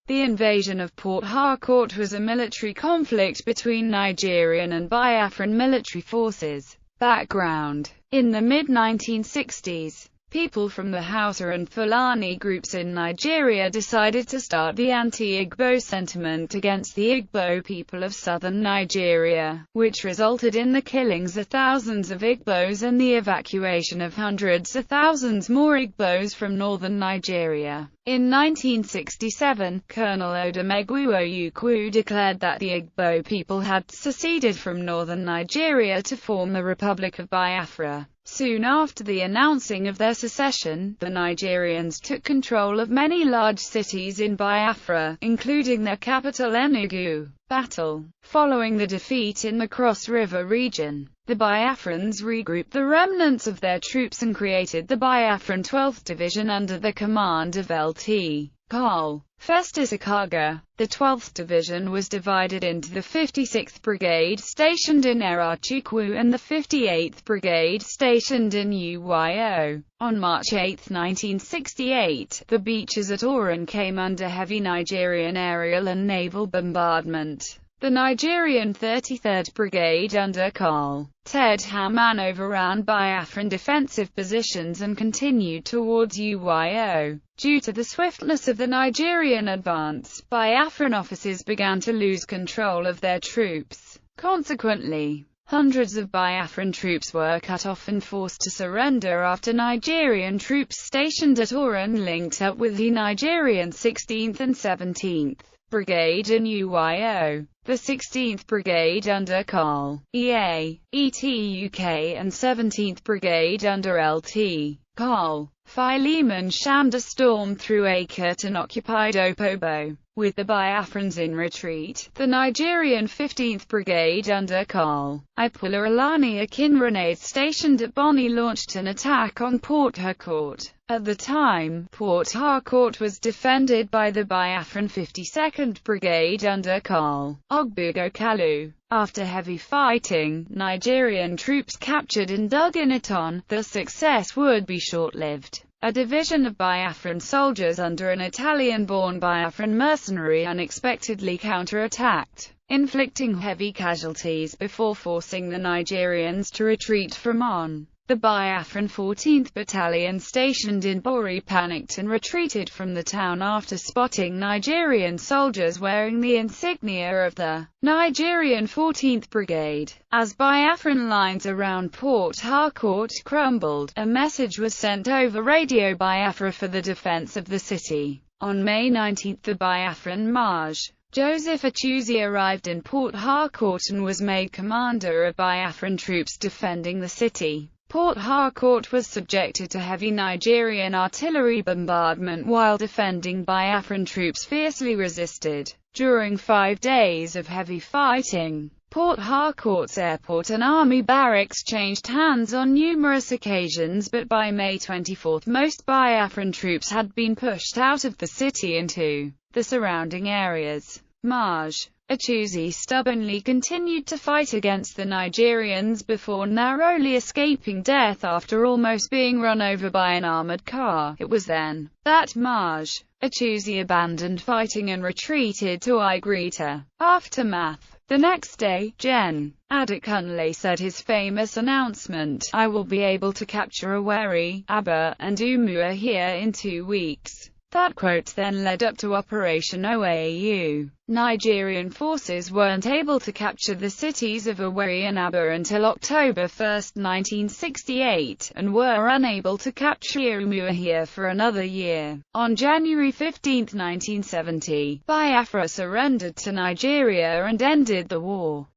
The invasion of Port Harcourt was a military conflict between Nigerian and Biafran military forces. Background: in the mid-1960s, people from the Hausa and Fulani groups in Nigeria decided to start the anti-Igbo sentiment against the Igbo people of southern Nigeria, which resulted in the killings of thousands of Igbos and the evacuation of hundreds of thousands more Igbos from northern Nigeria. In 1967, Colonel Odumegwu Ojukwu declared that the Igbo people had seceded from northern Nigeria to form the Republic of Biafra. Soon after the announcing of their secession, the Nigerians took control of many large cities in Biafra, including their capital Enugu. Battle: following the defeat in the Cross River region, the Biafrans regrouped the remnants of their troops and created the Biafran 12th Division under the command of Lt. Col. Festus Akaga. The 12th Division was divided into the 56th Brigade stationed in Erachukwu and the 58th Brigade stationed in Uyo. On March 8, 1968, the beaches at Oran came under heavy Nigerian aerial and naval bombardment. The Nigerian 33rd Brigade under Col. Ted Hammam overran Biafran defensive positions and continued towards Uyo. Due to the swiftness of the Nigerian advance, Biafran officers began to lose control of their troops. Consequently, hundreds of Biafran troops were cut off and forced to surrender after Nigerian troops stationed at Oran linked up with the Nigerian 16th and 17th Brigade in Uyo. The 16th Brigade under Col. Etuk and 17th Brigade under Lt. Col. Philemon Shanda stormed through Akert and occupied Opobo. With the Biafrans in retreat, the Nigerian 15th Brigade under Col. Ipularalani Akinrane stationed at Bonny launched an attack on Port Harcourt. At the time, Port Harcourt was defended by the Biafran 52nd Brigade under Col. Ogbugo Kalu. After heavy fighting, Nigerian troops captured Nduganiton. The success would be short-lived. A division of Biafran soldiers under an Italian-born Biafran mercenary unexpectedly counterattacked, inflicting heavy casualties before forcing the Nigerians to retreat from On. The Biafran 14th Battalion stationed in Bori panicked and retreated from the town after spotting Nigerian soldiers wearing the insignia of the Nigerian 14th Brigade. As Biafran lines around Port Harcourt crumbled, a message was sent over Radio Biafra for the defense of the city. On May 19, the Biafran Maj. Joseph Achuzi arrived in Port Harcourt and was made commander of Biafran troops defending the city. Port Harcourt was subjected to heavy Nigerian artillery bombardment while defending Biafran troops fiercely resisted. During 5 days of heavy fighting, Port Harcourt's airport and army barracks changed hands on numerous occasions, but by May 24 most Biafran troops had been pushed out of the city into the surrounding areas. Maj. Achuzi stubbornly continued to fight against the Nigerians before narrowly escaping death after almost being run over by an armored car. It was then that Maj. Achuzi abandoned fighting and retreated to Igrita. Aftermath: the next day, Gen. Adekunle said his famous announcement, "I will be able to capture Owerri, Aba, and Umuahia in 2 weeks." That quote then led up to Operation OAU. Nigerian forces weren't able to capture the cities of Owerri and Aba until October 1, 1968, and were unable to capture Umuahia for another year. On January 15, 1970, Biafra surrendered to Nigeria and ended the war.